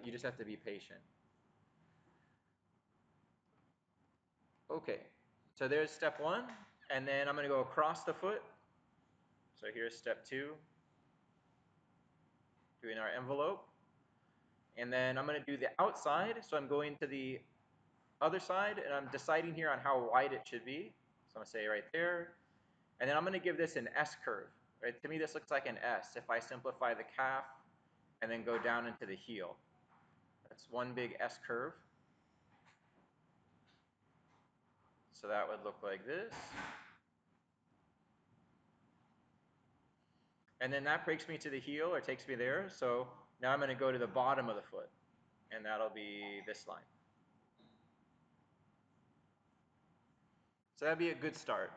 you just have to be patient. Okay, so there's step one, and then I'm going to go across the foot. So here's step two, doing our envelope. And then I'm going to do the outside, so I'm going to the other side, and I'm deciding here on how wide it should be. So I'm going to say right there. And then I'm going to give this an S curve. Right? To me, this looks like an S if I simplify the calf and then go down into the heel. That's one big S curve. So that would look like this. And then that breaks me to the heel, or takes me there. So now I'm going to go to the bottom of the foot, and that'll be this line. So that'd be a good start.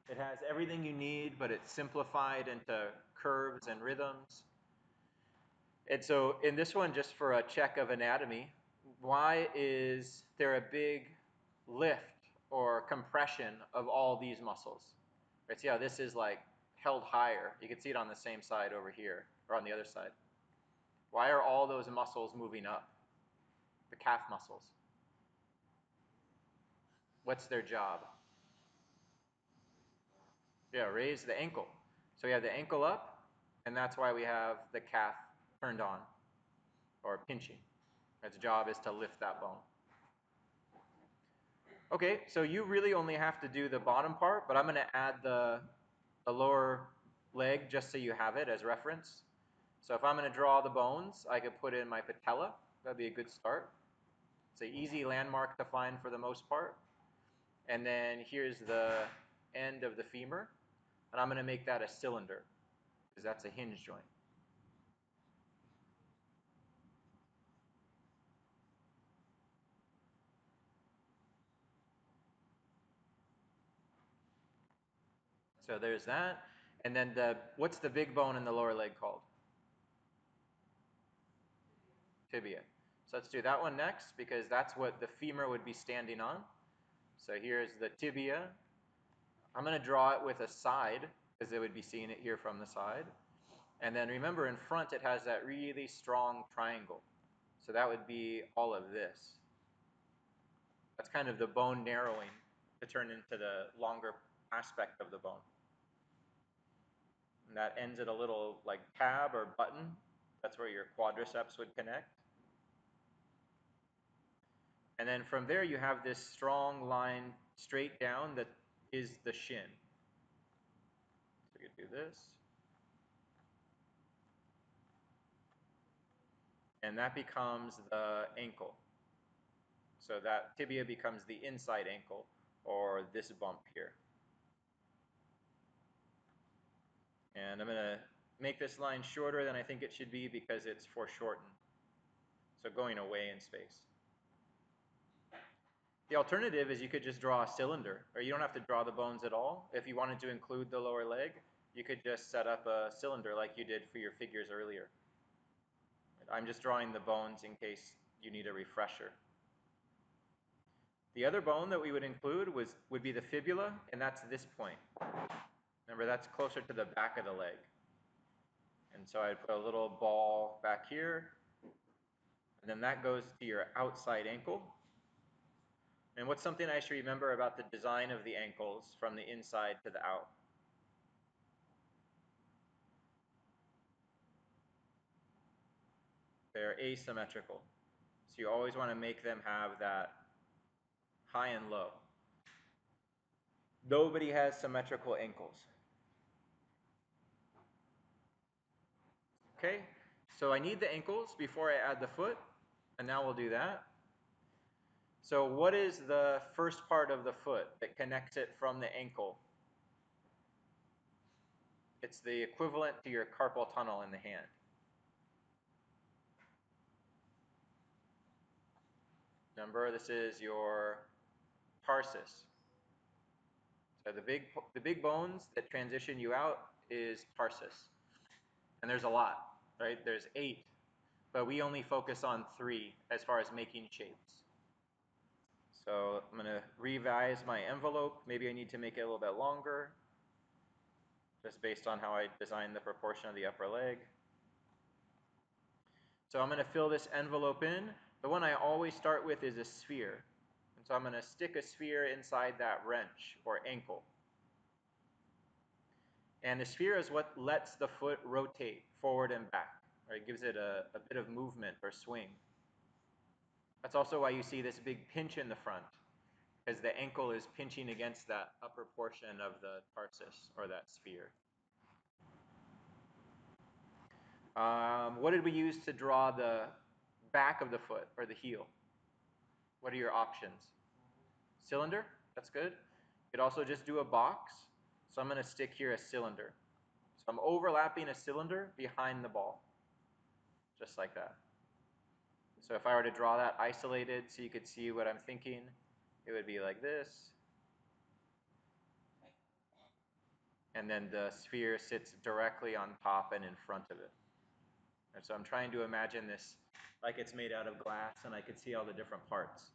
It has everything you need, but it's simplified into curves and rhythms. And so in this one, just for a check of anatomy, why is there a big lift or compression of all these muscles? Right, see how this is like held higher? You can see it on the same side over here, or on the other side. Why are all those muscles moving up? The calf muscles. What's their job? Yeah, raise the ankle. So we have the ankle up, and that's why we have the calf turned on, or pinching. Its job is to lift that bone. Okay, so you really only have to do the bottom part, but I'm going to add the lower leg just so you have it as reference. So if I'm going to draw the bones, I could put in my patella. That'd be a good start. It's an easy landmark to find for the most part. And then here's the end of the femur. And I'm going to make that a cylinder, because that's a hinge joint. So there's that. And then what's the big bone in the lower leg called? Tibia. So let's do that one next, because that's what the femur would be standing on. So here's the tibia. I'm going to draw it with a side, because they would be seeing it here from the side. And then remember, in front it has that really strong triangle. So that would be all of this. That's kind of the bone narrowing to turn into the longer aspect of the bone. And that ends at a little like tab or button. That's where your quadriceps would connect. And then from there you have this strong line straight down that is the shin. So you do this. And that becomes the ankle. So that tibia becomes the inside ankle, or this bump here. And I'm going to make this line shorter than I think it should be because it's foreshortened. So going away in space. The alternative is you could just draw a cylinder, or you don't have to draw the bones at all. If you wanted to include the lower leg, you could just set up a cylinder like you did for your figures earlier. I'm just drawing the bones in case you need a refresher. The other bone that we would include would be the fibula, and that's this point. Remember, that's closer to the back of the leg. And so I'd put a little ball back here, and then that goes to your outside ankle. And what's something I should remember about the design of the ankles from the inside to the out? They're asymmetrical. So you always want to make them have that high and low. Nobody has symmetrical ankles. Okay, so I need the ankles before I add the foot, and now we'll do that. So what is the first part of the foot that connects it from the ankle? It's the equivalent to your carpal tunnel in the hand. Remember, this is your tarsus. So the big bones that transition you out is tarsus. And there's a lot, right? There's 8, but we only focus on 3 as far as making shapes. So I'm going to revise my envelope. Maybe I need to make it a little bit longer, just based on how I designed the proportion of the upper leg. So I'm going to fill this envelope in. The one I always start with is a sphere. And so I'm going to stick a sphere inside that wrench or ankle. And the sphere is what lets the foot rotate forward and back, or it gives it a bit of movement or swing. That's also why you see this big pinch in the front, because the ankle is pinching against that upper portion of the tarsus or that sphere. What did we use to draw the back of the foot or the heel? What are your options? Cylinder, that's good. You could also just do a box. So I'm going to stick here a cylinder. So I'm overlapping a cylinder behind the ball, just like that. So if I were to draw that isolated so you could see what I'm thinking, it would be like this. And then the sphere sits directly on top and in front of it. And so I'm trying to imagine this like it's made out of glass and I could see all the different parts.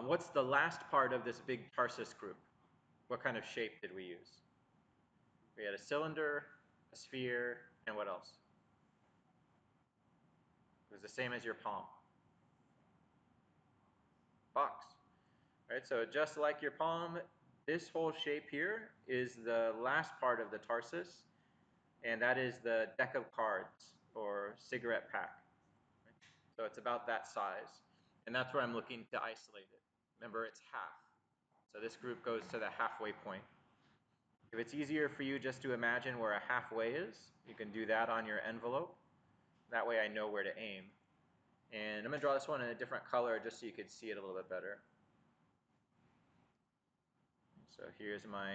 What's the last part of this big tarsus group? What kind of shape did we use? We had a cylinder, a sphere, and what else? It was the same as your palm. Box. Right, so just like your palm, this whole shape here is the last part of the tarsus, and that is the deck of cards or cigarette pack. Right? So it's about that size, and that's where I'm looking to isolate it. Remember, it's half. So this group goes to the halfway point. If it's easier for you just to imagine where a halfway is, you can do that on your envelope. That way I know where to aim. And I'm going to draw this one in a different color just so you could see it a little bit better. So here's my,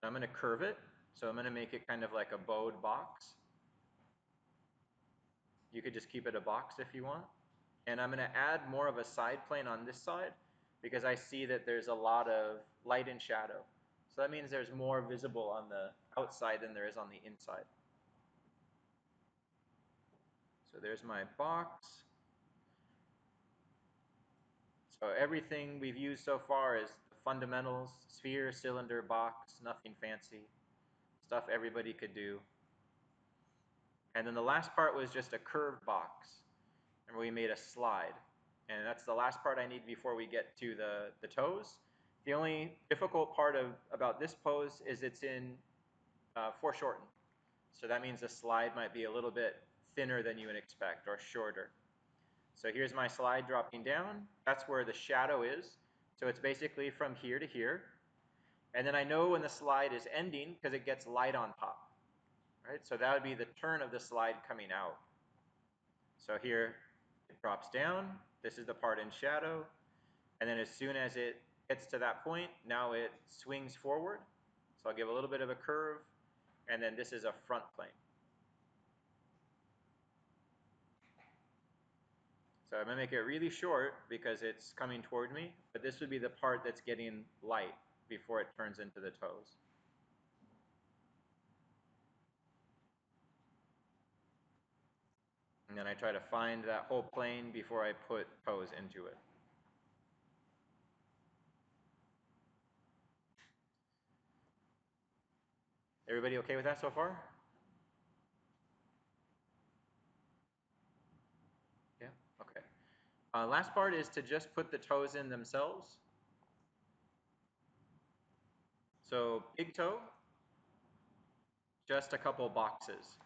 I'm going to curve it. So I'm going to make it kind of like a bowed box. You could just keep it a box if you want. And I'm going to add more of a side plane on this side because I see that there's a lot of light and shadow. So that means there's more visible on the outside than there is on the inside. So there's my box. So everything we've used so far is the fundamentals: sphere, cylinder, box, nothing fancy. Stuff everybody could do. And then the last part was just a curved box. And we made a slide. And that's the last part I need before we get to the toes. The only difficult part about this pose is it's in foreshortened. So that means the slide might be a little bit thinner than you would expect, or shorter. So here's my slide dropping down. That's where the shadow is. So it's basically from here to here. And then I know when the slide is ending because it gets light on top. Right? So that would be the turn of the slide coming out. So here it drops down. This is the part in shadow. And then as soon as it gets to that point, now it swings forward. So I'll give a little bit of a curve. And then this is a front plane. So I'm going to make it really short because it's coming toward me. But this would be the part that's getting light before it turns into the toes. And then I try to find that whole plane before I put toes into it. Everybody okay with that so far? Yeah? Okay. Last part is to just put the toes in themselves. So big toe, just a couple boxes.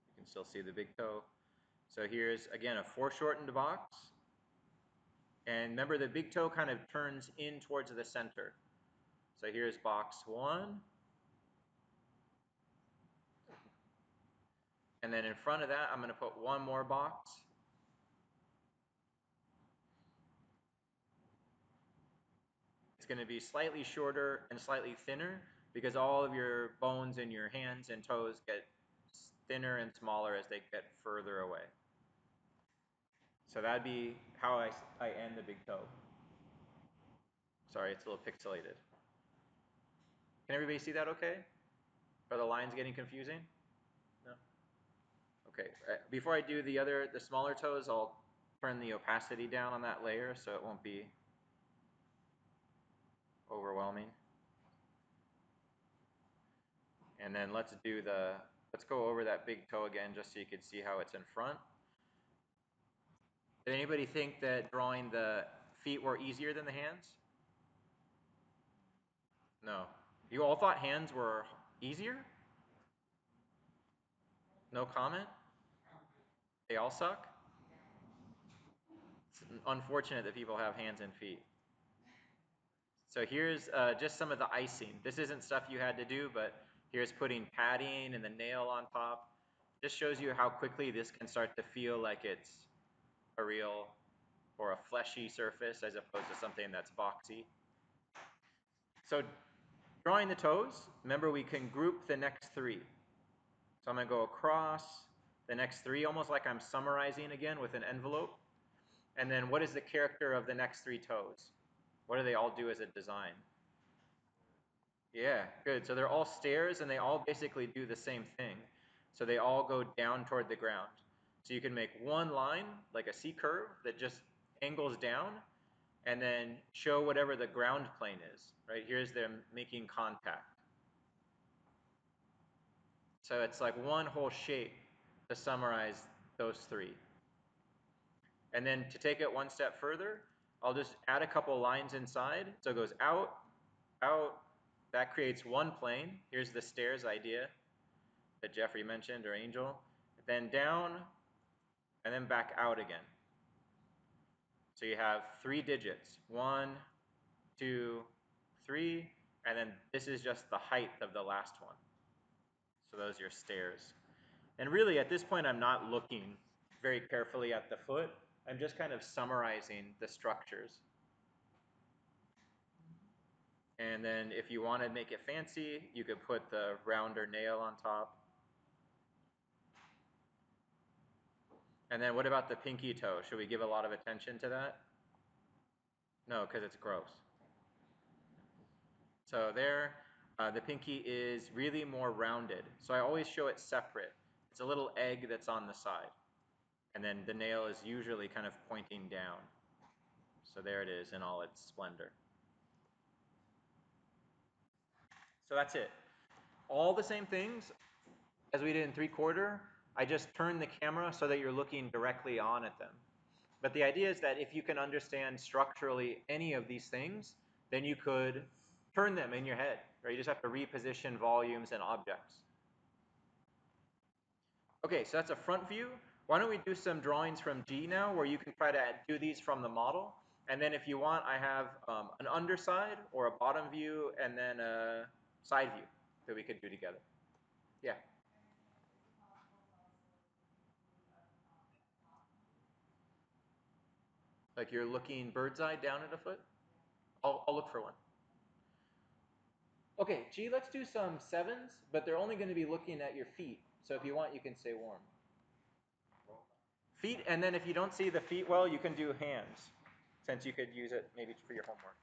You can still see the big toe. So here's, again, a foreshortened box. And remember, the big toe kind of turns in towards the center. So here's box one. And then in front of that, I'm going to put one more box. It's going to be slightly shorter and slightly thinner because all of your bones in your hands and toes get thinner and smaller as they get further away. So that'd be how I end the big toe. Sorry, it's a little pixelated. Can everybody see that okay? Are the lines getting confusing? No? Okay, before I do the smaller toes, I'll turn the opacity down on that layer so it won't be overwhelming. And then let's go over that big toe again just so you can see how it's in front. Did anybody think that drawing the feet were easier than the hands? No. You all thought hands were easier? No comment? They all suck? It's unfortunate that people have hands and feet. So here's just some of the icing. This isn't stuff you had to do, but here's putting padding and the nail on top. Just shows you how quickly this can start to feel like it's a real or a fleshy surface as opposed to something that's boxy. So drawing the toes, remember we can group the next three. So I'm going to go across the next three, almost like I'm summarizing again with an envelope. And then what is the character of the next three toes? What do they all do as a design? Yeah, good. So they're all stairs and they all basically do the same thing. So they all go down toward the ground. So you can make one line, like a C curve, that just angles down and then show whatever the ground plane is, right? Here's them making contact. So it's like one whole shape to summarize those three. And then to take it one step further, I'll just add a couple lines inside. So it goes out, out. That creates one plane. Here's the stairs idea that Jeffrey mentioned, or Angel. Then down, and then back out again. So you have 3 digits. 1, 2, 3, and then this is just the height of the last one. So those are your stairs. And really, at this point, I'm not looking very carefully at the foot. I'm just kind of summarizing the structures. And then if you want to make it fancy, you could put the rounder nail on top. And then what about the pinky toe? Should we give a lot of attention to that? No, because it's gross. So there, the pinky is really more rounded. So I always show it separate. It's a little egg that's on the side. And then the nail is usually kind of pointing down. So there it is in all its splendor. So that's it. All the same things as we did in 3/4. I just turn the camera so that you're looking directly on at them. But the idea is that if you can understand structurally any of these things, then you could turn them in your head, right? You just have to reposition volumes and objects. Okay, so that's a front view. Why don't we do some drawings from G now, where you can try to do these from the model. And then if you want, I have an underside or a bottom view and then a side view that we could do together. Yeah. Like you're looking bird's eye down at a foot? I'll look for one. Okay, G, let's do some 7s, but they're only going to be looking at your feet. So if you want, you can stay warm. Feet, and then if you don't see the feet well, you can do hands, since you could use it maybe for your homework.